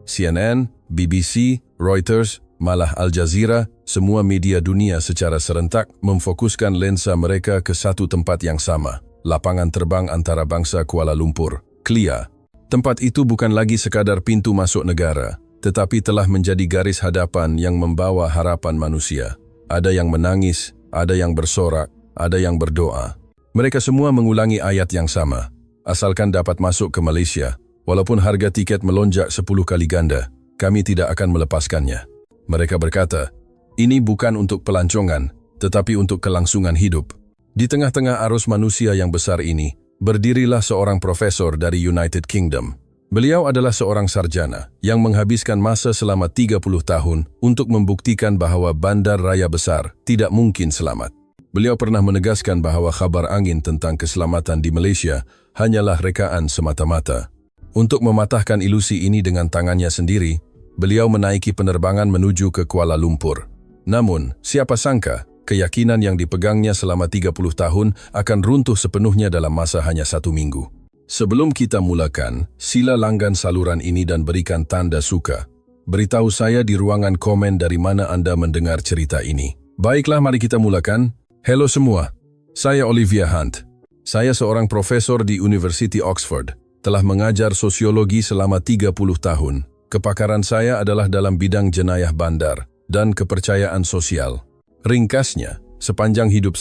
CNN, BBC, Reuters, malah Al Jazeera, semua media dunia secara serentak memfokuskan lensa mereka ke satu tempat yang sama, lapangan terbang antarabangsa Kuala Lumpur, KLIA. Tempat itu bukan lagi sekadar pintu masuk negara, tetapi telah menjadi garis hadapan yang membawa harapan manusia. Ada yang menangis, ada yang bersorak, ada yang berdoa. Mereka semua mengulangi ayat yang sama. Asalkan dapat masuk ke Malaysia, walaupun harga tiket melonjak 10 kali ganda, kami tidak akan melepaskannya. Mereka berkata, ini bukan untuk pelancongan, tetapi untuk kelangsungan hidup. Di tengah-tengah arus manusia yang besar ini, berdirilah seorang profesor dari United Kingdom. Beliau adalah seorang sarjana yang menghabiskan masa selama 30 tahun untuk membuktikan bahwa bandar raya besar tidak mungkin selamat. Beliau pernah menegaskan bahwa kabar angin tentang keselamatan di Malaysia hanyalah rekaan semata-mata. Untuk mematahkan ilusi ini dengan tangannya sendiri, beliau menaiki penerbangan menuju ke Kuala Lumpur. Namun, siapa sangka, keyakinan yang dipegangnya selama 30 tahun akan runtuh sepenuhnya dalam masa hanya 1 minggu. Sebelum kita mulakan, sila langgan saluran ini dan berikan tanda suka. Beritahu saya di ruangan komen dari mana Anda mendengar cerita ini. Baiklah, mari kita mulakan. Halo semua, saya Olivia Hunt. Saya seorang profesor di University Oxford, telah mengajar sosiologi selama 30 tahun. Kepakaran saya adalah dalam bidang jenayah bandar dan kepercayaan sosial. Ringkasnya, sepanjang hidup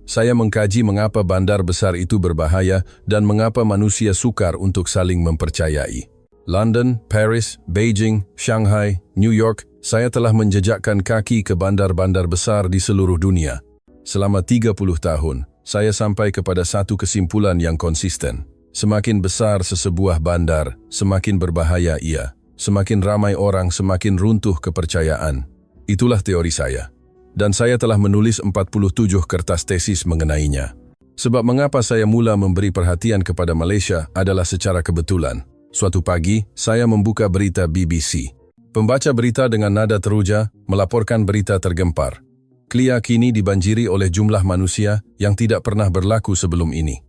saya mengkaji mengapa bandar besar itu berbahaya dan mengapa manusia sukar untuk saling mempercayai. London, Paris, Beijing, Shanghai, New York, saya telah menjejakkan kaki ke bandar-bandar besar di seluruh dunia. Selama 30 tahun, saya sampai kepada satu kesimpulan yang konsisten. Semakin besar sesebuah bandar, semakin berbahaya ia. Semakin ramai orang, semakin runtuh kepercayaan. Itulah teori saya. Dan saya telah menulis 47 kertas tesis mengenainya. Sebab mengapa saya mula memberi perhatian kepada Malaysia adalah secara kebetulan. Suatu pagi, saya membuka berita BBC. Pembaca berita dengan nada teruja melaporkan berita tergempar. KLIA kini dibanjiri oleh jumlah manusia yang tidak pernah berlaku sebelum ini.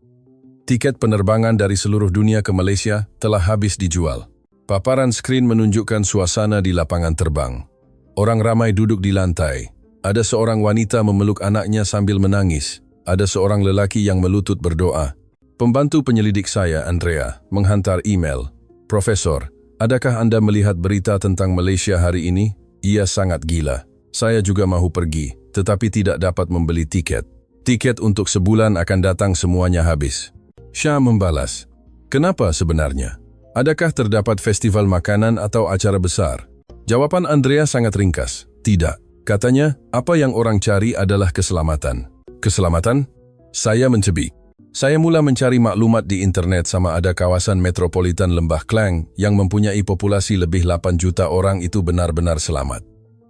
Tiket penerbangan dari seluruh dunia ke Malaysia telah habis dijual. Paparan skrin menunjukkan suasana di lapangan terbang. Orang ramai duduk di lantai. Ada seorang wanita memeluk anaknya sambil menangis. Ada seorang lelaki yang melutut berdoa. Pembantu penyelidik saya, Andrea, menghantar email. Profesor, adakah Anda melihat berita tentang Malaysia hari ini? Ia sangat gila. Saya juga mahu pergi, tetapi tidak dapat membeli tiket. Tiket untuk sebulan akan datang semuanya habis. Shah membalas, kenapa sebenarnya? Adakah terdapat festival makanan atau acara besar? Jawaban Andrea sangat ringkas. Tidak. Katanya, apa yang orang cari adalah keselamatan. Keselamatan? Saya mencebik. Saya mula mencari maklumat di internet sama ada kawasan metropolitan Lembah Klang yang mempunyai populasi lebih 8 juta orang itu benar-benar selamat.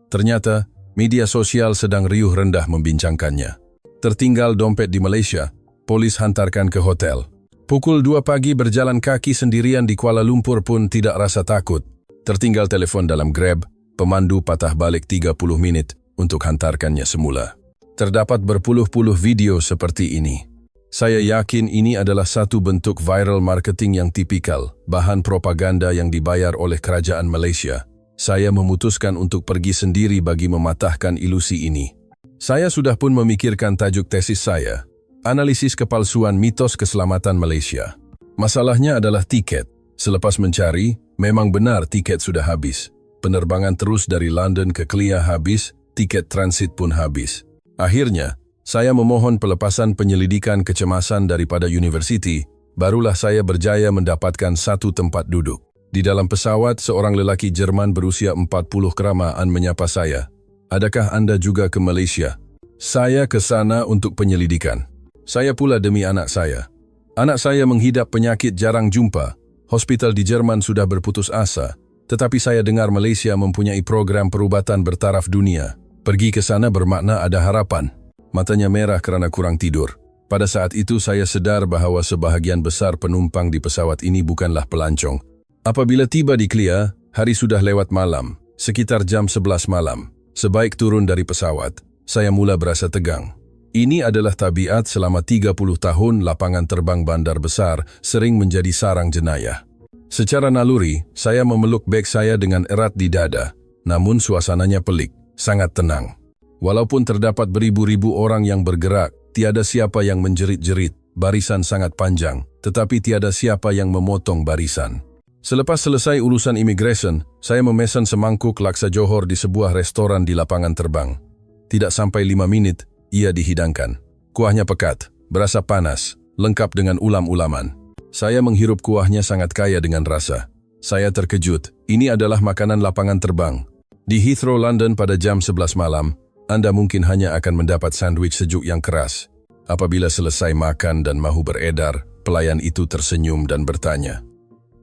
Ternyata, media sosial sedang riuh rendah membincangkannya. Tertinggal dompet di Malaysia, polis hantarkan ke hotel. Pukul 2 pagi berjalan kaki sendirian di Kuala Lumpur pun tidak rasa takut. Tertinggal telepon dalam Grab, pemandu patah balik 30 menit untuk hantarkannya semula. Terdapat berpuluh-puluh video seperti ini. Saya yakin ini adalah satu bentuk viral marketing yang tipikal, bahan propaganda yang dibayar oleh kerajaan Malaysia. Saya memutuskan untuk pergi sendiri bagi mematahkan ilusi ini. Saya sudah pun memikirkan tajuk tesis saya. Analisis kepalsuan mitos keselamatan Malaysia. Masalahnya adalah tiket. Selepas mencari, memang benar tiket sudah habis. Penerbangan terus dari London ke KLIA habis, tiket transit pun habis. Akhirnya, saya memohon pelepasan penyelidikan kecemasan daripada universiti, barulah saya berjaya mendapatkan satu tempat duduk. Di dalam pesawat, seorang lelaki Jerman berusia 40 keramaan menyapa saya. Adakah Anda juga ke Malaysia? Saya ke sana untuk penyelidikan. Saya pula demi anak saya. Anak saya menghidap penyakit jarang jumpa. Hospital di Jerman sudah berputus asa. Tetapi saya dengar Malaysia mempunyai program perubatan bertaraf dunia. Pergi ke sana bermakna ada harapan. Matanya merah kerana kurang tidur. Pada saat itu saya sedar bahawa sebahagian besar penumpang di pesawat ini bukanlah pelancong. Apabila tiba di KLIA, hari sudah lewat malam, sekitar jam 11 malam. Sebaik turun dari pesawat, saya mula berasa tegang. Ini adalah tabiat selama 30 tahun lapangan terbang bandar besar sering menjadi sarang jenayah. Secara naluri, saya memeluk beg saya dengan erat di dada. Namun suasananya pelik, sangat tenang. Walaupun terdapat beribu-ribu orang yang bergerak, tiada siapa yang menjerit-jerit. Barisan sangat panjang, tetapi tiada siapa yang memotong barisan. Selepas selesai urusan imigresen, saya memesan semangkuk laksa Johor di sebuah restoran di lapangan terbang. Tidak sampai 5 menit, ia dihidangkan. Kuahnya pekat, berasa panas, lengkap dengan ulam-ulaman. Saya menghirup kuahnya sangat kaya dengan rasa. Saya terkejut, ini adalah makanan lapangan terbang. Di Heathrow, London pada jam 11 malam, Anda mungkin hanya akan mendapat sandwich sejuk yang keras. Apabila selesai makan dan mahu beredar, pelayan itu tersenyum dan bertanya,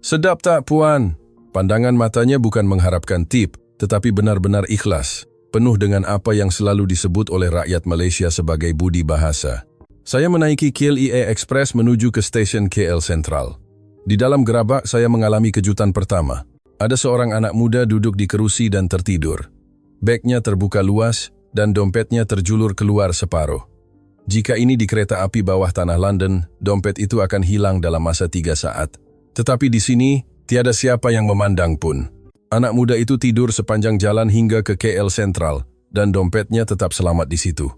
"Sedap tak, Puan?" Pandangan matanya bukan mengharapkan tip, tetapi benar-benar ikhlas, penuh dengan apa yang selalu disebut oleh rakyat Malaysia sebagai budi bahasa. Saya menaiki KLIA Express menuju ke stesen KL Sentral. Di dalam gerabak saya mengalami kejutan pertama. Ada seorang anak muda duduk di kerusi dan tertidur. Bagnya terbuka luas dan dompetnya terjulur keluar separuh. Jika ini di kereta api bawah tanah London, dompet itu akan hilang dalam masa 3 saat. Tetapi di sini, tiada siapa yang memandang pun. Anak muda itu tidur sepanjang jalan hingga ke KL Sentral, dan dompetnya tetap selamat di situ.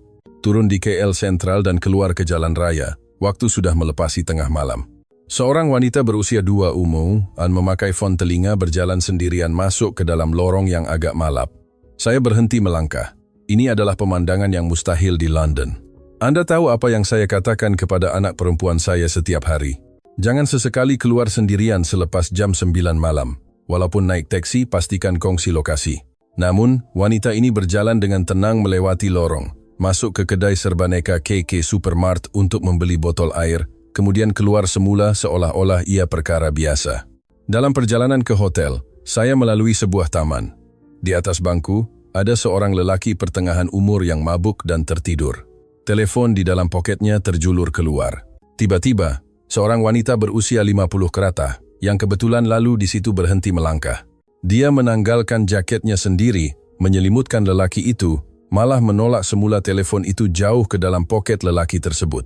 Turun di KL Sentral dan keluar ke jalan raya, waktu sudah melepasi tengah malam. Seorang wanita berusia 2 umur dan memakai fon telinga berjalan sendirian masuk ke dalam lorong yang agak malap. Saya berhenti melangkah. Ini adalah pemandangan yang mustahil di London. Anda tahu apa yang saya katakan kepada anak perempuan saya setiap hari? Jangan sesekali keluar sendirian selepas jam 9 malam. Walaupun naik taksi, pastikan kongsi lokasi. Namun, wanita ini berjalan dengan tenang melewati lorong, masuk ke kedai serbaneka KK Supermart untuk membeli botol air, kemudian keluar semula seolah-olah ia perkara biasa. Dalam perjalanan ke hotel, saya melalui sebuah taman. Di atas bangku, ada seorang lelaki pertengahan umur yang mabuk dan tertidur. Telepon di dalam poketnya terjulur keluar. Tiba-tiba, seorang wanita berusia 50 ke atas, yang kebetulan lalu di situ berhenti melangkah. Dia menanggalkan jaketnya sendiri, menyelimutkan lelaki itu, malah menolak semula telepon itu jauh ke dalam poket lelaki tersebut.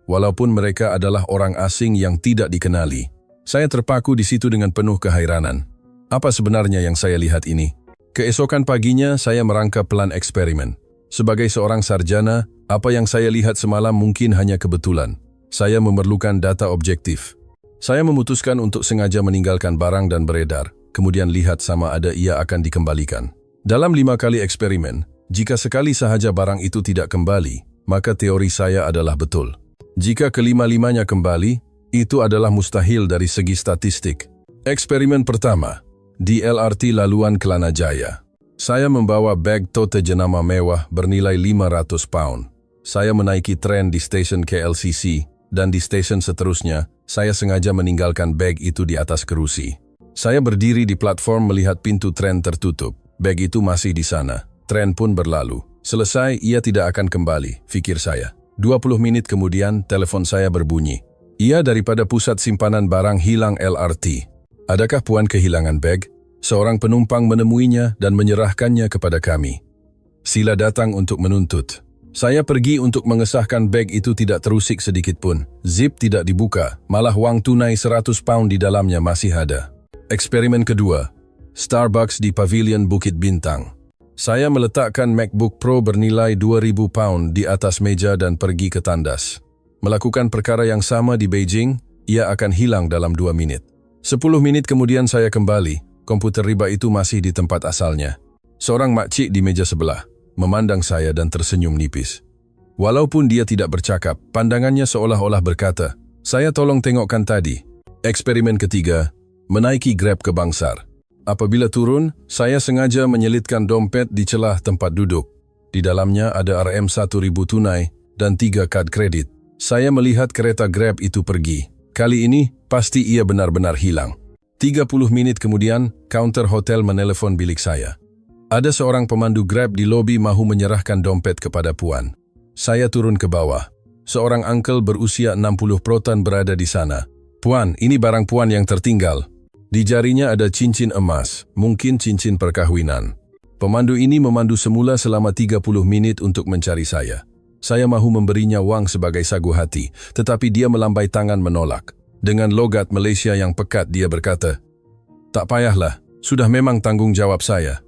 Walaupun mereka adalah orang asing yang tidak dikenali, saya terpaku di situ dengan penuh kehairanan. Apa sebenarnya yang saya lihat ini? Keesokan paginya saya merangkap plan eksperimen. Sebagai seorang sarjana, apa yang saya lihat semalam mungkin hanya kebetulan. Saya memerlukan data objektif. Saya memutuskan untuk sengaja meninggalkan barang dan beredar, kemudian lihat sama ada ia akan dikembalikan. Dalam 5 kali eksperimen, jika sekali sahaja barang itu tidak kembali, maka teori saya adalah betul. Jika kelima-limanya kembali, itu adalah mustahil dari segi statistik. Eksperimen pertama, di LRT Laluan Kelana Jaya. Saya membawa beg tote jenama mewah bernilai £500. Saya menaiki tren di stesen KLCC, dan di stesen seterusnya, saya sengaja meninggalkan beg itu di atas kerusi. Saya berdiri di platform melihat pintu tren tertutup. Beg itu masih di sana. Tren pun berlalu. Selesai, ia tidak akan kembali, pikir saya. 20 menit kemudian, telepon saya berbunyi. Ia daripada pusat simpanan barang hilang LRT. Adakah Puan kehilangan beg? Seorang penumpang menemuinya dan menyerahkannya kepada kami. Sila datang untuk menuntut. Saya pergi untuk mengesahkan beg itu tidak terusik sedikit pun. Zip tidak dibuka, malah wang tunai £100 di dalamnya masih ada. Eksperimen kedua, Starbucks di Pavilion Bukit Bintang. Saya meletakkan MacBook Pro bernilai £2,000 di atas meja dan pergi ke tandas. Melakukan perkara yang sama di Beijing, ia akan hilang dalam 2 menit. 10 menit kemudian saya kembali. Komputer riba itu masih di tempat asalnya. Seorang makcik di meja sebelah memandang saya dan tersenyum nipis. Walaupun dia tidak bercakap, pandangannya seolah-olah berkata, "Saya tolong tengokkan tadi." Eksperimen ketiga, menaiki Grab ke Bangsar. Apabila turun, saya sengaja menyelitkan dompet di celah tempat duduk. Di dalamnya ada RM1.000 tunai dan 3 kad kredit. Saya melihat kereta Grab itu pergi. Kali ini, pasti ia benar-benar hilang. 30 menit kemudian, counter hotel menelepon bilik saya. Ada seorang pemandu Grab di lobi mahu menyerahkan dompet kepada Puan. Saya turun ke bawah. Seorang uncle berusia 60 protan berada di sana. "Puan, ini barang Puan yang tertinggal." Di jarinya ada cincin emas, mungkin cincin perkahwinan. Pemandu ini memandu semula selama 30 menit untuk mencari saya. Saya mahu memberinya wang sebagai sagu hati, tetapi dia melambai tangan menolak. Dengan logat Malaysia yang pekat dia berkata, "Tak payahlah, sudah memang tanggung jawab saya."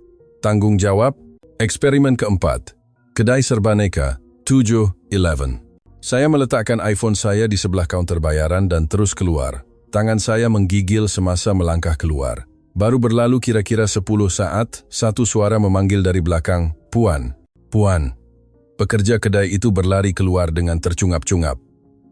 Tanggung jawab? Eksperimen keempat. Kedai Serbaneka, 7-Eleven. Saya meletakkan iPhone saya di sebelah kaunter bayaran dan terus keluar. Tangan saya menggigil semasa melangkah keluar. Baru berlalu kira-kira 10 saat, satu suara memanggil dari belakang, "Puan, Puan." Pekerja kedai itu berlari keluar dengan tercungap-cungap.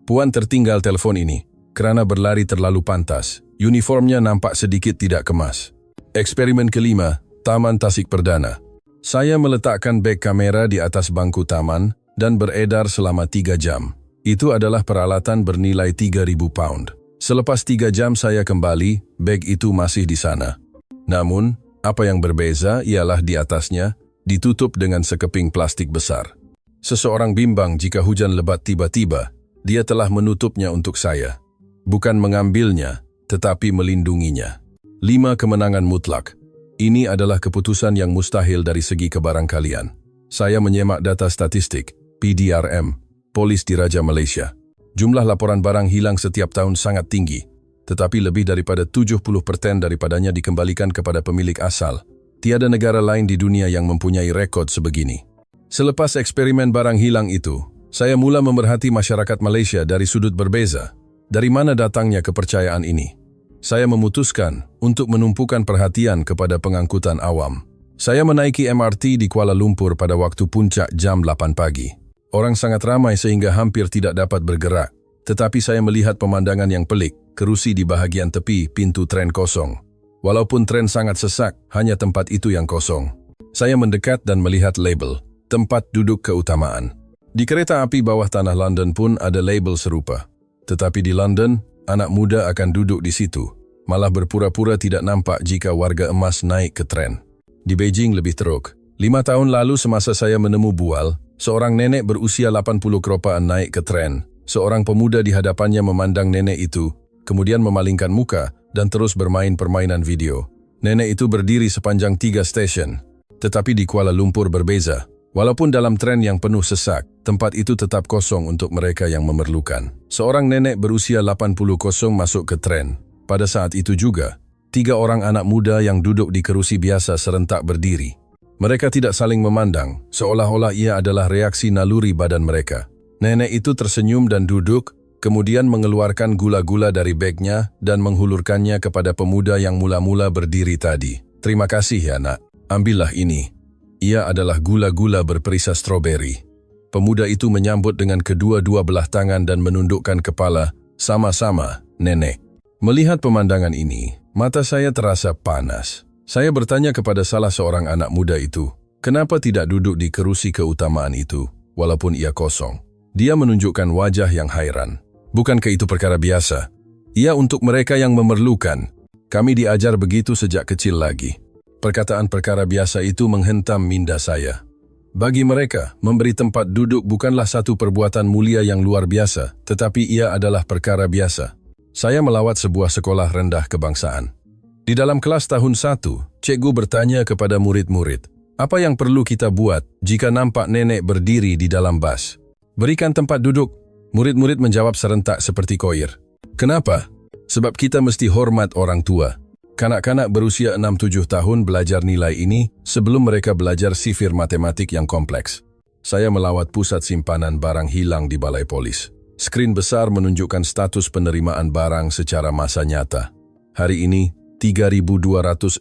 Puan tertinggal telepon ini, kerana berlari terlalu pantas. Uniformnya nampak sedikit tidak kemas. Eksperimen kelima, Taman Tasik Perdana. Saya meletakkan beg kamera di atas bangku taman dan beredar selama 3 jam. Itu adalah peralatan bernilai 3.000 pound. Selepas 3 jam saya kembali, beg itu masih di sana. Namun, apa yang berbeza ialah di atasnya ditutup dengan sekeping plastik besar. Seseorang bimbang jika hujan lebat tiba-tiba, dia telah menutupnya untuk saya. Bukan mengambilnya, tetapi melindunginya. 5 kemenangan mutlak. Ini adalah keputusan yang mustahil dari segi kebarangkalian. Saya menyemak data statistik, PDRM, Polis Diraja Malaysia. Jumlah laporan barang hilang setiap tahun sangat tinggi, tetapi lebih daripada 70% daripadanya dikembalikan kepada pemilik asal. Tiada negara lain di dunia yang mempunyai rekod sebegini. Selepas eksperimen barang hilang itu, saya mula memerhati masyarakat Malaysia dari sudut berbeza. Dari mana datangnya kepercayaan ini? Saya memutuskan untuk menumpukan perhatian kepada pengangkutan awam. Saya menaiki MRT di Kuala Lumpur pada waktu puncak jam 8 pagi. Orang sangat ramai sehingga hampir tidak dapat bergerak. Tetapi saya melihat pemandangan yang pelik, kerusi di bahagian tepi pintu tren kosong. Walaupun tren sangat sesak, hanya tempat itu yang kosong. Saya mendekat dan melihat label, tempat duduk keutamaan. Di kereta api bawah tanah London pun ada label serupa. Tetapi di London, anak muda akan duduk di situ, malah berpura-pura tidak nampak jika warga emas naik ke tren. Di Beijing lebih teruk. 5 tahun lalu semasa saya menemu bual, seorang nenek berusia 80 keropaan naik ke tren. Seorang pemuda di hadapannya memandang nenek itu, kemudian memalingkan muka dan terus bermain permainan video. Nenek itu berdiri sepanjang 3 stesen. Tetapi di Kuala Lumpur berbeza. Walaupun dalam tren yang penuh sesak, tempat itu tetap kosong untuk mereka yang memerlukan. Seorang nenek berusia 80 kosong masuk ke tren. Pada saat itu juga, 3 orang anak muda yang duduk di kerusi biasa serentak berdiri. Mereka tidak saling memandang, seolah-olah ia adalah reaksi naluri badan mereka. Nenek itu tersenyum dan duduk, kemudian mengeluarkan gula-gula dari bagnya dan menghulurkannya kepada pemuda yang mula-mula berdiri tadi. "Terima kasih ya nak, ambillah ini." Ia adalah gula-gula berperisa stroberi. Pemuda itu menyambut dengan kedua-dua belah tangan dan menundukkan kepala, "Sama-sama, nenek." Melihat pemandangan ini, mata saya terasa panas. Saya bertanya kepada salah seorang anak muda itu, kenapa tidak duduk di kerusi keutamaan itu, walaupun ia kosong. Dia menunjukkan wajah yang hairan. "Bukankah itu perkara biasa? Ia untuk mereka yang memerlukan. Kami diajar begitu sejak kecil lagi." Perkataan perkara biasa itu menghentam minda saya. Bagi mereka, memberi tempat duduk bukanlah satu perbuatan mulia yang luar biasa, tetapi ia adalah perkara biasa. Saya melawat sebuah sekolah rendah kebangsaan. Di dalam kelas tahun 1, cikgu bertanya kepada murid-murid, "Apa yang perlu kita buat jika nampak nenek berdiri di dalam bas?" "Berikan tempat duduk." Murid-murid menjawab serentak seperti koir. "Kenapa?" "Sebab kita mesti hormat orang tua." Kanak-kanak berusia 6-7 tahun belajar nilai ini sebelum mereka belajar sifir matematik yang kompleks. Saya melawat pusat simpanan barang hilang di Balai Polis. Skrin besar menunjukkan status penerimaan barang secara masa nyata. Hari ini, 3.287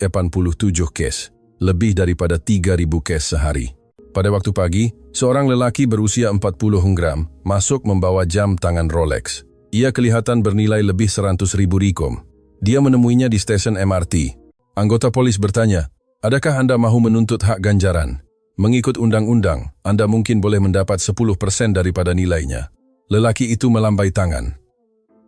kes, lebih daripada 3.000 kes sehari. Pada waktu pagi, seorang lelaki berusia 40 gram masuk membawa jam tangan Rolex. Ia kelihatan bernilai lebih 100.000 rikom. Dia menemuinya di stesen MRT. Anggota polis bertanya, "Adakah Anda mahu menuntut hak ganjaran? Mengikut undang-undang, Anda mungkin boleh mendapat 10% daripada nilainya." Lelaki itu melambai tangan.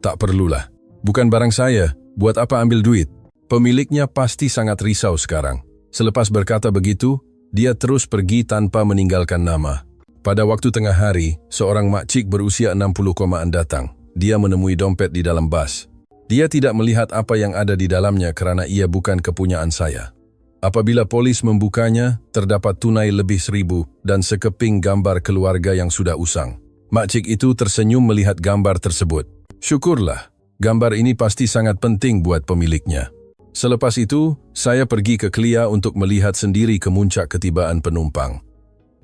"Tak perlulah. Bukan barang saya. Buat apa ambil duit?" Pemiliknya pasti sangat risau sekarang. Selepas berkata begitu, dia terus pergi tanpa meninggalkan nama. Pada waktu tengah hari, seorang makcik berusia 60 datang. Dia menemui dompet di dalam bas. Dia tidak melihat apa yang ada di dalamnya kerana ia bukan kepunyaan saya. Apabila polis membukanya, terdapat tunai lebih 1.000 dan sekeping gambar keluarga yang sudah usang. Makcik itu tersenyum melihat gambar tersebut. "Syukurlah, Gambar ini pasti sangat penting buat pemiliknya. Selepas itu, saya pergi ke Klia untuk melihat sendiri kemuncak ketibaan penumpang.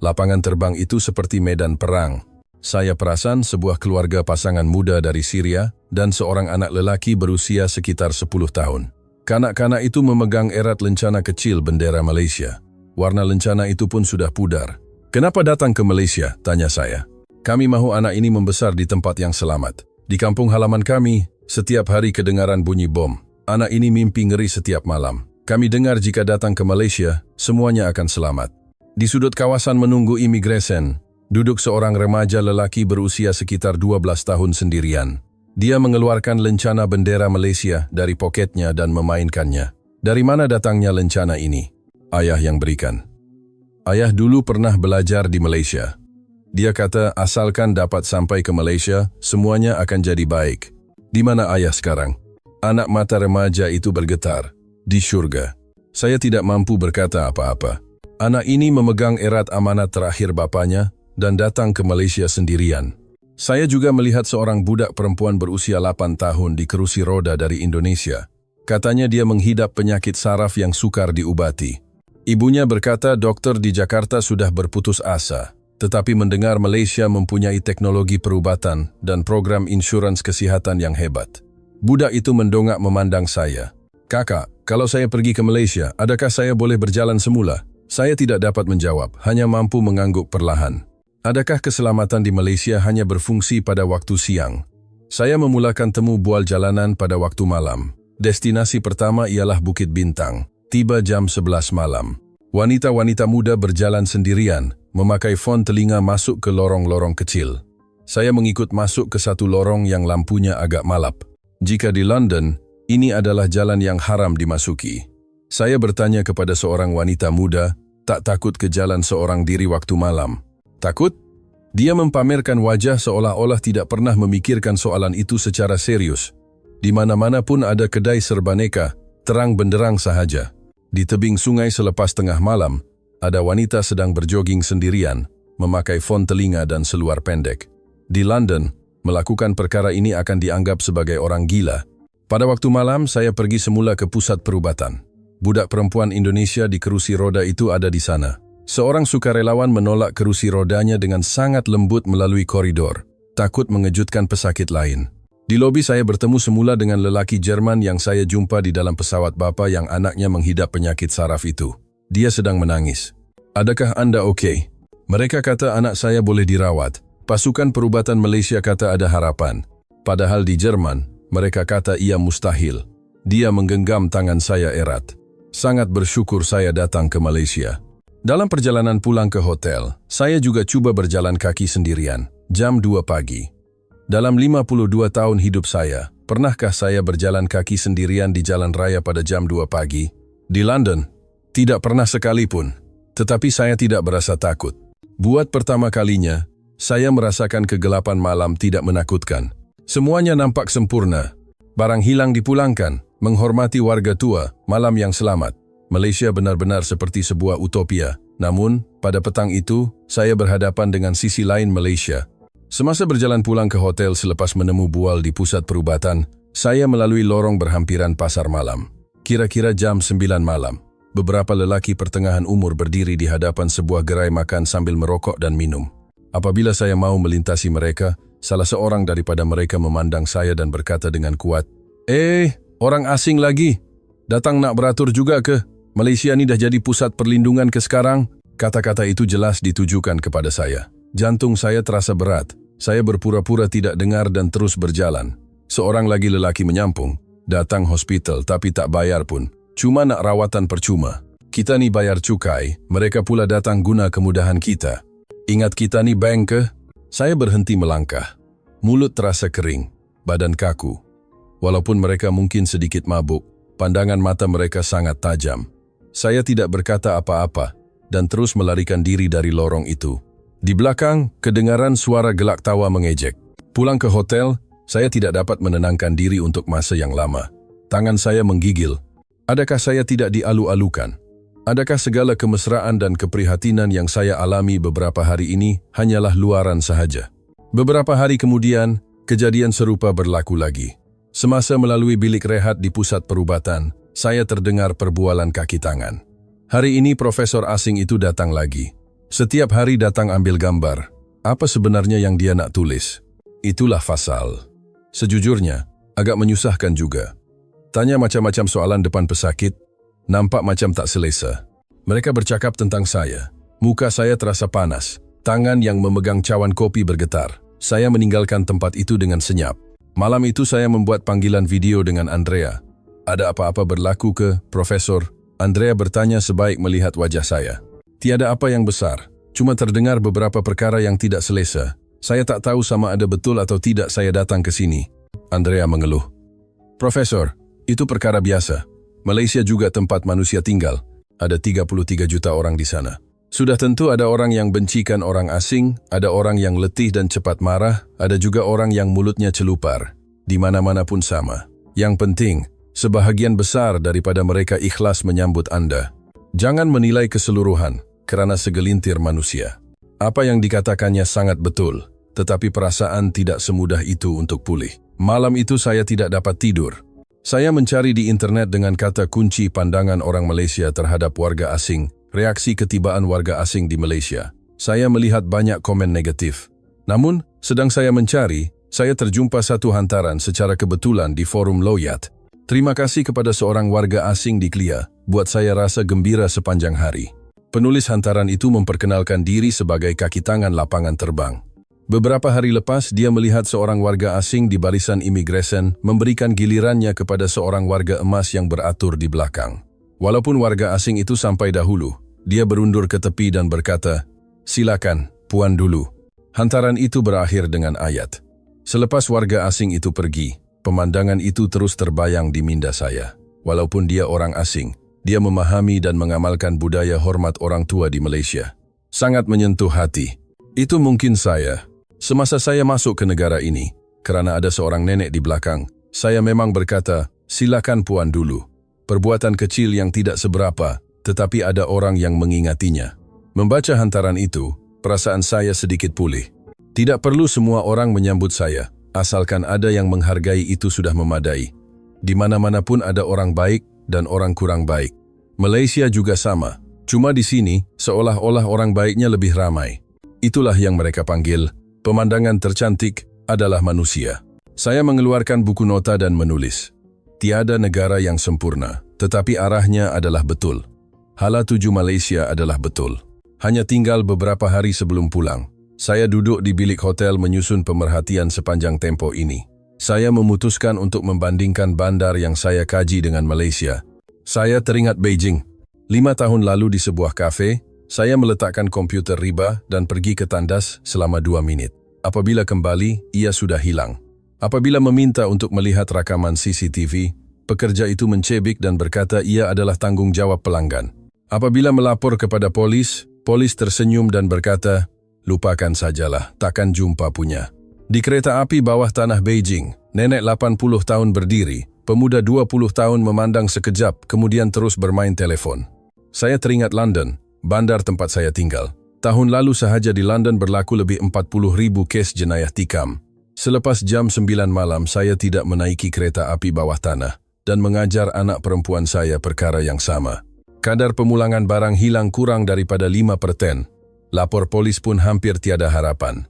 Lapangan terbang itu seperti medan perang. Saya perasan sebuah keluarga pasangan muda dari Syria dan seorang anak lelaki berusia sekitar 10 tahun. Kanak-kanak itu memegang erat lencana kecil bendera Malaysia. Warna lencana itu pun sudah pudar. "Kenapa datang ke Malaysia?" tanya saya. "Kami mahu anak ini membesar di tempat yang selamat. Di kampung halaman kami, setiap hari kedengaran bunyi bom. Anak ini mimpi ngeri setiap malam. Kami dengar jika datang ke Malaysia, semuanya akan selamat." Di sudut kawasan menunggu imigresen, duduk seorang remaja lelaki berusia sekitar 12 tahun sendirian. Dia mengeluarkan lencana bendera Malaysia dari poketnya dan memainkannya. "Dari mana datangnya lencana ini?" "Ayah yang berikan." "Ayah dulu pernah belajar di Malaysia." Dia kata asalkan dapat sampai ke Malaysia, semuanya akan jadi baik. "Di mana ayah sekarang?" Anak mata remaja itu bergetar. "Di syurga." Saya tidak mampu berkata apa-apa. Anak ini memegang erat amanat terakhir bapaknya dan datang ke Malaysia sendirian. Saya juga melihat seorang budak perempuan berusia 8 tahun di kerusi roda dari Indonesia. Katanya dia menghidap penyakit saraf yang sukar diobati. Ibunya berkata dokter di Jakarta sudah berputus asa, tetapi mendengar Malaysia mempunyai teknologi perubatan dan program insurans kesihatan yang hebat. Budak itu mendongak memandang saya. "Kakak, kalau saya pergi ke Malaysia, adakah saya boleh berjalan semula?" Saya tidak dapat menjawab, hanya mampu mengangguk perlahan. Adakah keselamatan di Malaysia hanya berfungsi pada waktu siang? Saya memulakan temu bual jalanan pada waktu malam. Destinasi pertama ialah Bukit Bintang. Tiba jam 11 malam. Wanita-wanita muda berjalan sendirian, memakai fon telinga masuk ke lorong-lorong kecil. Saya mengikut masuk ke satu lorong yang lampunya agak malap. Jika di London, ini adalah jalan yang haram dimasuki. Saya bertanya kepada seorang wanita muda, "Tak takut ke jalan seorang diri waktu malam?" "Takut?" Dia mempamerkan wajah seolah-olah tidak pernah memikirkan soalan itu secara serius. Di mana-mana pun ada kedai serbaneka, terang benderang sahaja. Di tebing sungai selepas tengah malam, ada wanita sedang berjoging sendirian, memakai fon telinga dan seluar pendek. Di London, melakukan perkara ini akan dianggap sebagai orang gila. Pada waktu malam, saya pergi semula ke pusat perubatan. Budak perempuan Indonesia di kerusi roda itu ada di sana. Seorang sukarelawan menolak kerusi rodanya dengan sangat lembut melalui koridor, takut mengejutkan pesakit lain. Di lobi saya bertemu semula dengan lelaki Jerman yang saya jumpa di dalam pesawat bapa yang anaknya menghidap penyakit saraf itu. Dia sedang menangis. "Adakah Anda oke?" Mereka kata anak saya boleh dirawat. Pasukan perubatan Malaysia kata ada harapan. Padahal di Jerman, mereka kata ia mustahil. Dia menggenggam tangan saya erat. Sangat bersyukur saya datang ke Malaysia. Dalam perjalanan pulang ke hotel, saya juga coba berjalan kaki sendirian, jam 2 pagi. Dalam 52 tahun hidup saya, pernahkah saya berjalan kaki sendirian di jalan raya pada jam 2 pagi? Di London, tidak pernah sekalipun, tetapi saya tidak berasa takut. Buat pertama kalinya, saya merasakan kegelapan malam tidak menakutkan. Semuanya nampak sempurna. Barang hilang dipulangkan, menghormati warga tua, malam yang selamat. Malaysia benar-benar seperti sebuah utopia. Namun, pada petang itu, saya berhadapan dengan sisi lain Malaysia. Semasa berjalan pulang ke hotel selepas menemu bual di pusat perubatan, saya melalui lorong berhampiran pasar malam. Kira-kira jam 9 malam, beberapa lelaki pertengahan umur berdiri di hadapan sebuah gerai makan sambil merokok dan minum. Apabila saya mau melintasi mereka, salah seorang daripada mereka memandang saya dan berkata dengan kuat, orang asing lagi. Datang nak beratur juga ke? Malaysia ni dah jadi pusat perlindungan ke sekarang?" Kata-kata itu jelas ditujukan kepada saya. Jantung saya terasa berat. Saya berpura-pura tidak dengar dan terus berjalan. Seorang lagi lelaki menyampung. "Datang hospital tapi tak bayar pun. Cuma nak rawatan percuma. Kita ni bayar cukai, mereka pula datang guna kemudahan kita. Ingat kita ni bank ke?" Saya berhenti melangkah. Mulut terasa kering, badan kaku. Walaupun mereka mungkin sedikit mabuk, pandangan mata mereka sangat tajam. Saya tidak berkata apa-apa dan terus melarikan diri dari lorong itu. Di belakang, kedengaran suara gelak tawa mengejek. Pulang ke hotel, saya tidak dapat menenangkan diri untuk masa yang lama. Tangan saya menggigil. Adakah saya tidak dialu-alukan? Adakah segala kemesraan dan keprihatinan yang saya alami beberapa hari ini hanyalah luaran sahaja? Beberapa hari kemudian, kejadian serupa berlaku lagi. Semasa melalui bilik rehat di pusat perubatan, saya terdengar perbualan kaki tangan. Hari ini profesor asing itu datang lagi. Setiap hari datang ambil gambar. Apa sebenarnya yang dia nak tulis? Itulah Fasal. Sejujurnya, agak menyusahkan juga. Tanya macam-macam soalan depan pesakit, nampak macam tak selesa. Mereka bercakap tentang saya. Muka saya terasa panas. Tangan yang memegang cawan kopi bergetar. Saya meninggalkan tempat itu dengan senyap. Malam itu saya membuat panggilan video dengan Andrea. Ada apa-apa berlaku ke, Profesor? Andrea bertanya sebaik melihat wajah saya. Tiada apa yang besar, cuma terdengar beberapa perkara yang tidak selesa. Saya tak tahu sama ada betul atau tidak saya datang ke sini. Andrea mengeluh. Profesor, itu perkara biasa. Malaysia juga tempat manusia tinggal. Ada 33 juta orang di sana. Sudah tentu ada orang yang bencikan orang asing, ada orang yang letih dan cepat marah, ada juga orang yang mulutnya celupar. Di mana-mana pun sama. Yang penting, sebahagian besar daripada mereka ikhlas menyambut Anda. Jangan menilai keseluruhan, kerana segelintir manusia. Apa yang dikatakannya sangat betul, tetapi perasaan tidak semudah itu untuk pulih. Malam itu saya tidak dapat tidur. Saya mencari di internet dengan kata kunci pandangan orang Malaysia terhadap warga asing, reaksi ketibaan warga asing di Malaysia. Saya melihat banyak komen negatif. Namun, sedang saya mencari, saya terjumpa satu hantaran secara kebetulan di forum Loyat. Terima kasih kepada seorang warga asing di Kelia, buat saya rasa gembira sepanjang hari. Penulis hantaran itu memperkenalkan diri sebagai kaki tangan lapangan terbang. Beberapa hari lepas, dia melihat seorang warga asing di barisan imigresen memberikan gilirannya kepada seorang warga emas yang beratur di belakang. Walaupun warga asing itu sampai dahulu, dia berundur ke tepi dan berkata, "Silakan, puan dulu." Hantaran itu berakhir dengan ayat. Selepas warga asing itu pergi, pemandangan itu terus terbayang di minda saya. Walaupun dia orang asing, dia memahami dan mengamalkan budaya hormat orang tua di Malaysia. Sangat menyentuh hati. Itu mungkin saya. Semasa saya masuk ke negara ini, kerana ada seorang nenek di belakang, saya memang berkata, "Silakan puan dulu." Perbuatan kecil yang tidak seberapa, tetapi ada orang yang mengingatinya. Membaca hantaran itu, perasaan saya sedikit pulih. Tidak perlu semua orang menyambut saya, asalkan ada yang menghargai itu sudah memadai. Di mana-mana pun ada orang baik dan orang kurang baik. Malaysia juga sama, cuma di sini seolah-olah orang baiknya lebih ramai. Itulah yang mereka panggil, pemandangan tercantik adalah manusia. Saya mengeluarkan buku nota dan menulis. Tiada negara yang sempurna, tetapi arahnya adalah betul. Hala tuju Malaysia adalah betul. Hanya tinggal beberapa hari sebelum pulang. Saya duduk di bilik hotel menyusun pemerhatian sepanjang tempo ini. Saya memutuskan untuk membandingkan bandar yang saya kaji dengan Malaysia. Saya teringat Beijing. 5 tahun lalu di sebuah kafe, saya meletakkan komputer riba dan pergi ke tandas selama 2 minit. Apabila kembali, ia sudah hilang. Apabila meminta untuk melihat rakaman CCTV, pekerja itu mencebik dan berkata ia adalah tanggung jawab pelanggan. Apabila melapor kepada polis, polis tersenyum dan berkata, "Lupakan sajalah, takkan jumpa punya." Di kereta api bawah tanah Beijing, nenek 80 tahun berdiri, pemuda 20 tahun memandang sekejap, kemudian terus bermain telepon. Saya teringat London, bandar tempat saya tinggal. Tahun lalu sahaja di London berlaku lebih 40,000 kes jenayah tikam. Selepas jam 9 malam, saya tidak menaiki kereta api bawah tanah dan mengajar anak perempuan saya perkara yang sama. Kadar pemulangan barang hilang kurang daripada 5%. Lapor polis pun hampir tiada harapan.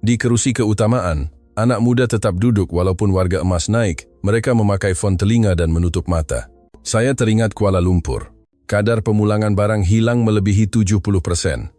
Di kerusi keutamaan, anak muda tetap duduk walaupun warga emas naik. Mereka memakai fon telinga dan menutup mata. Saya teringat Kuala Lumpur. Kadar pemulangan barang hilang melebihi 70%.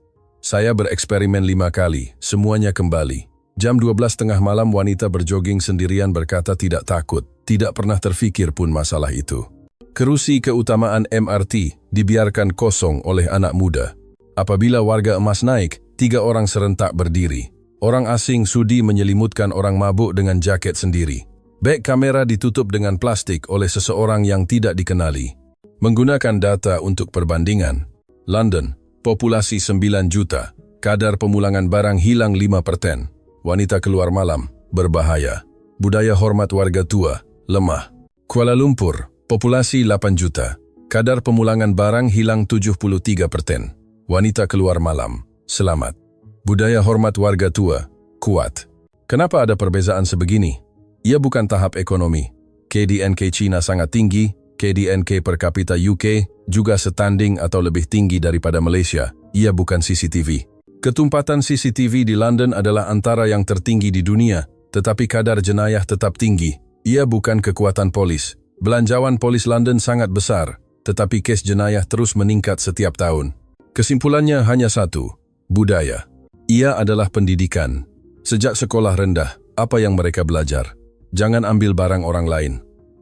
Saya bereksperimen 5 kali, semuanya kembali. Jam 12 tengah malam wanita berjoging sendirian berkata tidak takut, tidak pernah terfikir pun masalah itu. Kerusi keutamaan MRT dibiarkan kosong oleh anak muda. Apabila warga emas naik, 3 orang serentak berdiri. Orang asing sudi menyelimutkan orang mabuk dengan jaket sendiri. Beg kamera ditutup dengan plastik oleh seseorang yang tidak dikenali. Menggunakan data untuk perbandingan, London, populasi 9 juta, kadar pemulangan barang hilang 5%. Wanita keluar malam, berbahaya. Budaya hormat warga tua, lemah. Kuala Lumpur, populasi 8 juta, kadar pemulangan barang hilang 73%. Wanita keluar malam, selamat. Budaya hormat warga tua, kuat. Kenapa ada perbezaan sebegini? Ia bukan tahap ekonomi, KDNK China sangat tinggi, KDNK per kapita UK juga setanding atau lebih tinggi daripada Malaysia. Ia bukan CCTV. Ketumpatan CCTV di London adalah antara yang tertinggi di dunia, tetapi kadar jenayah tetap tinggi. Ia bukan kekuatan polis. Belanjawan polis London sangat besar, tetapi kes jenayah terus meningkat setiap tahun. Kesimpulannya hanya satu, budaya. Ia adalah pendidikan. Sejak sekolah rendah, apa yang mereka belajar? Jangan ambil barang orang lain.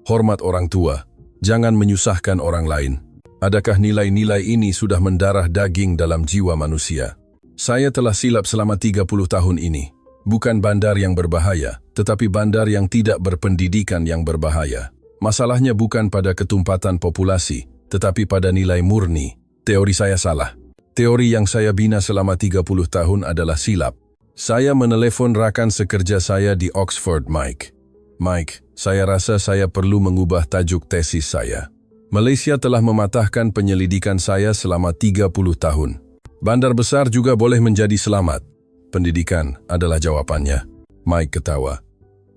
Hormat orang tua. Jangan menyusahkan orang lain. Adakah nilai-nilai ini sudah mendarah daging dalam jiwa manusia? Saya telah silap selama 30 tahun ini. Bukan bandar yang berbahaya, tetapi bandar yang tidak berpendidikan yang berbahaya. Masalahnya bukan pada ketumpatan populasi, tetapi pada nilai murni. Teori saya salah. Teori yang saya bina selama 30 tahun adalah silap. Saya menelepon rakan sekerja saya di Oxford, Mike. Mike, saya rasa saya perlu mengubah tajuk tesis saya. Malaysia telah mematahkan penyelidikan saya selama 30 tahun. Bandar besar juga boleh menjadi selamat. Pendidikan adalah jawabannya. Mike ketawa.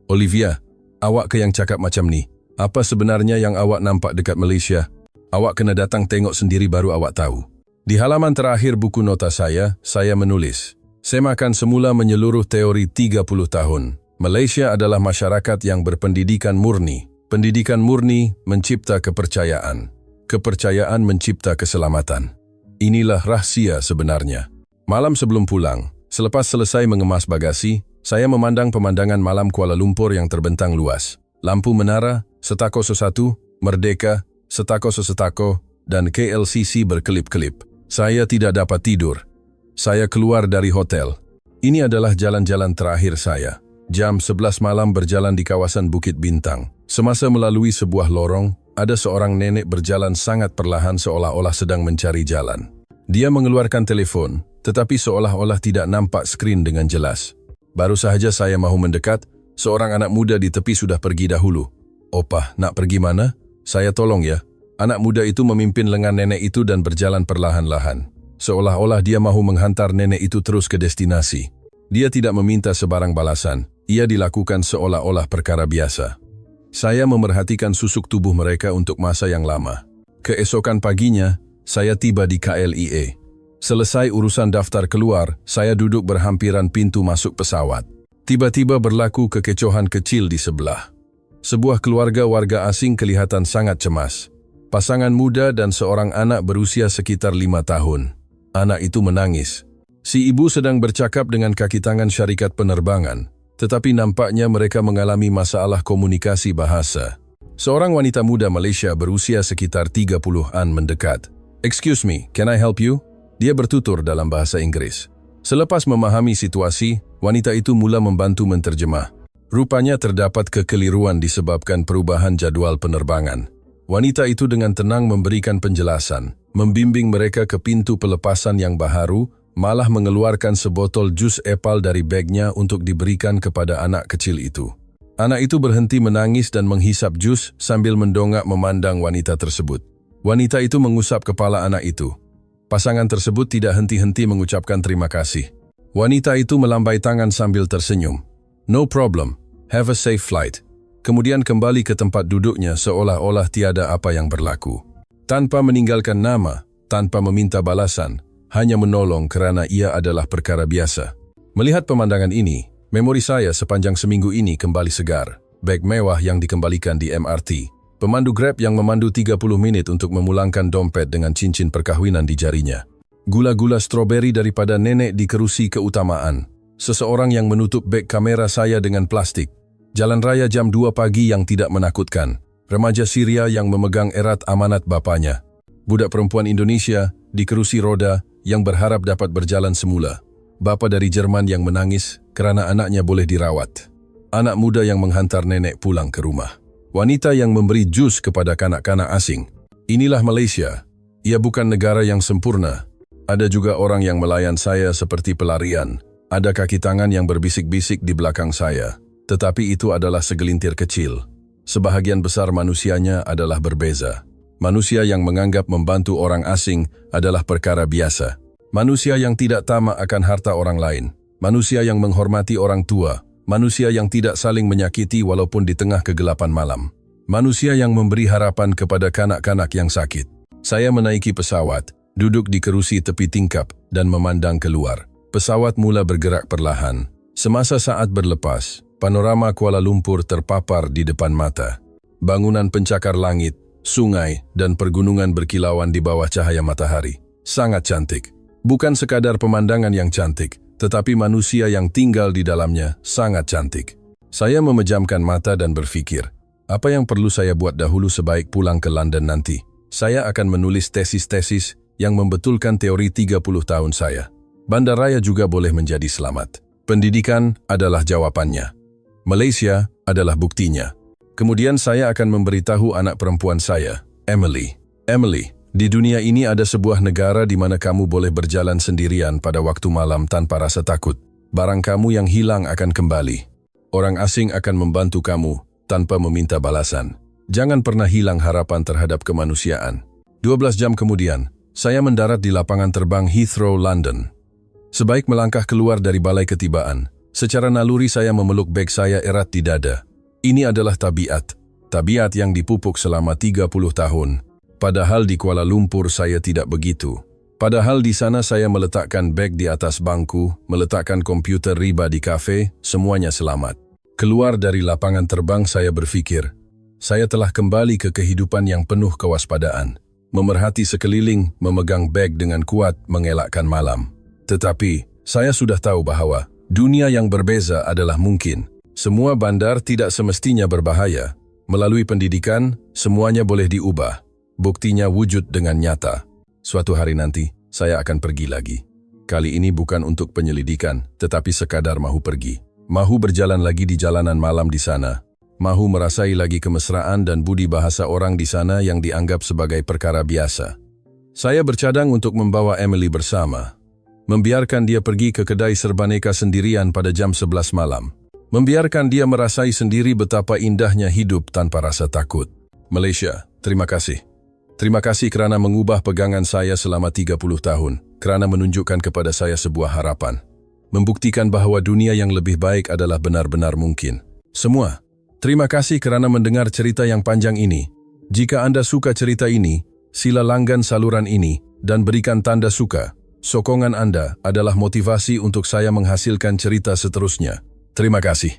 Olivia, awak ke yang cakap macam ni. Apa sebenarnya yang awak nampak dekat Malaysia? Awak kena datang tengok sendiri baru awak tahu. Di halaman terakhir buku nota saya menulis, semakan semula menyeluruh teori 30 tahun. Malaysia adalah masyarakat yang berpendidikan murni. Pendidikan murni mencipta kepercayaan. Kepercayaan mencipta keselamatan. Inilah rahasia sebenarnya. Malam sebelum pulang, selepas selesai mengemas bagasi, saya memandang pemandangan malam Kuala Lumpur yang terbentang luas. Lampu menara, Setako Sesatu, Merdeka, Setako Sesetako, dan KLCC berkelip-kelip. Saya tidak dapat tidur. Saya keluar dari hotel. Ini adalah jalan-jalan terakhir saya. Jam 11 malam berjalan di kawasan Bukit Bintang. Semasa melalui sebuah lorong, ada seorang nenek berjalan sangat perlahan seolah-olah sedang mencari jalan. Dia mengeluarkan telepon, tetapi seolah-olah tidak nampak skrin dengan jelas. Baru sahaja saya mahu mendekat, seorang anak muda di tepi sudah pergi dahulu. Opah, nak pergi mana? Saya tolong ya. Anak muda itu memimpin lengan nenek itu dan berjalan perlahan-lahan. Seolah-olah dia mahu menghantar nenek itu terus ke destinasi. Dia tidak meminta sebarang balasan. Ia dilakukan seolah-olah perkara biasa. Saya memerhatikan susuk tubuh mereka untuk masa yang lama. Keesokan paginya, saya tiba di KLIA. Selesai urusan daftar keluar, saya duduk berhampiran pintu masuk pesawat. Tiba-tiba berlaku kekecohan kecil di sebelah. Sebuah keluarga warga asing kelihatan sangat cemas. Pasangan muda dan seorang anak berusia sekitar 5 tahun. Anak itu menangis. Si ibu sedang bercakap dengan kaki tangan syarikat penerbangan, tetapi nampaknya mereka mengalami masalah komunikasi bahasa. Seorang wanita muda Malaysia berusia sekitar 30-an mendekat. "Excuse me, can I help you?" Dia bertutur dalam bahasa Inggris. Selepas memahami situasi, wanita itu mula membantu menterjemah. Rupanya terdapat kekeliruan disebabkan perubahan jadual penerbangan. Wanita itu dengan tenang memberikan penjelasan, membimbing mereka ke pintu pelepasan yang baharu, malah mengeluarkan sebotol jus apel dari bagnya untuk diberikan kepada anak kecil itu. Anak itu berhenti menangis dan menghisap jus sambil mendongak memandang wanita tersebut. Wanita itu mengusap kepala anak itu. Pasangan tersebut tidak henti-henti mengucapkan terima kasih. Wanita itu melambai tangan sambil tersenyum. "No problem, have a safe flight." Kemudian kembali ke tempat duduknya seolah-olah tiada apa yang berlaku. Tanpa meninggalkan nama, tanpa meminta balasan, hanya menolong kerana ia adalah perkara biasa. Melihat pemandangan ini, memori saya sepanjang seminggu ini kembali segar. Beg mewah yang dikembalikan di MRT. Pemandu Grab yang memandu 30 menit untuk memulangkan dompet dengan cincin perkahwinan di jarinya. Gula-gula stroberi daripada nenek di kerusi keutamaan. Seseorang yang menutup beg kamera saya dengan plastik. Jalan raya jam 2 pagi yang tidak menakutkan. Remaja Syria yang memegang erat amanat bapanya. Budak perempuan Indonesia di kerusi roda yang berharap dapat berjalan semula. Bapa dari Jerman yang menangis kerana anaknya boleh dirawat. Anak muda yang menghantar nenek pulang ke rumah. Wanita yang memberi jus kepada kanak-kanak asing. Inilah Malaysia. Ia bukan negara yang sempurna. Ada juga orang yang melayan saya seperti pelarian. Ada kaki tangan yang berbisik-bisik di belakang saya. Tetapi itu adalah segelintir kecil. Sebahagian besar manusianya adalah berbeza. Manusia yang menganggap membantu orang asing adalah perkara biasa. Manusia yang tidak tamak akan harta orang lain. Manusia yang menghormati orang tua. Manusia yang tidak saling menyakiti walaupun di tengah kegelapan malam. Manusia yang memberi harapan kepada kanak-kanak yang sakit. Saya menaiki pesawat, duduk di kerusi tepi tingkap, dan memandang keluar. Pesawat mula bergerak perlahan. Semasa saat berlepas, panorama Kuala Lumpur terpapar di depan mata. Bangunan pencakar langit, sungai, dan pergunungan berkilauan di bawah cahaya matahari. Sangat cantik. Bukan sekadar pemandangan yang cantik, tetapi manusia yang tinggal di dalamnya sangat cantik. Saya memejamkan mata dan berpikir, apa yang perlu saya buat dahulu sebaik pulang ke London nanti? Saya akan menulis tesis-tesis yang membetulkan teori 30 tahun saya. Bandaraya juga boleh menjadi selamat. Pendidikan adalah jawabannya. Malaysia adalah buktinya. Kemudian saya akan memberitahu anak perempuan saya, Emily. Emily, di dunia ini ada sebuah negara di mana kamu boleh berjalan sendirian pada waktu malam tanpa rasa takut. Barang kamu yang hilang akan kembali. Orang asing akan membantu kamu tanpa meminta balasan. Jangan pernah hilang harapan terhadap kemanusiaan. 12 jam kemudian, saya mendarat di lapangan terbang Heathrow, London. Sebaik melangkah keluar dari balai ketibaan, secara naluri saya memeluk beg saya erat di dada. Ini adalah tabiat yang dipupuk selama 30 tahun. Padahal di Kuala Lumpur saya tidak begitu. Padahal di sana saya meletakkan beg di atas bangku, meletakkan komputer riba di kafe, semuanya selamat. Keluar dari lapangan terbang saya berpikir, saya telah kembali ke kehidupan yang penuh kewaspadaan. Memerhati sekeliling, memegang beg dengan kuat, mengelakkan malam. Tetapi, saya sudah tahu bahwa dunia yang berbeza adalah mungkin. Semua bandar tidak semestinya berbahaya. Melalui pendidikan, semuanya boleh diubah. Buktinya wujud dengan nyata. Suatu hari nanti, saya akan pergi lagi. Kali ini bukan untuk penyelidikan, tetapi sekadar mahu pergi. Mahu berjalan lagi di jalanan malam di sana. Mahu merasai lagi kemesraan dan budi bahasa orang di sana yang dianggap sebagai perkara biasa. Saya bercadang untuk membawa Emily bersama. Membiarkan dia pergi ke kedai serbaneka sendirian pada jam 11 malam. Membiarkan dia merasai sendiri betapa indahnya hidup tanpa rasa takut. Malaysia, terima kasih. Terima kasih kerana mengubah pegangan saya selama 30 tahun, kerana menunjukkan kepada saya sebuah harapan. Membuktikan bahawa dunia yang lebih baik adalah benar-benar mungkin. Semua, terima kasih kerana mendengar cerita yang panjang ini. Jika Anda suka cerita ini, sila langgan saluran ini dan berikan tanda suka. Sokongan Anda adalah motivasi untuk saya menghasilkan cerita seterusnya. Terima kasih.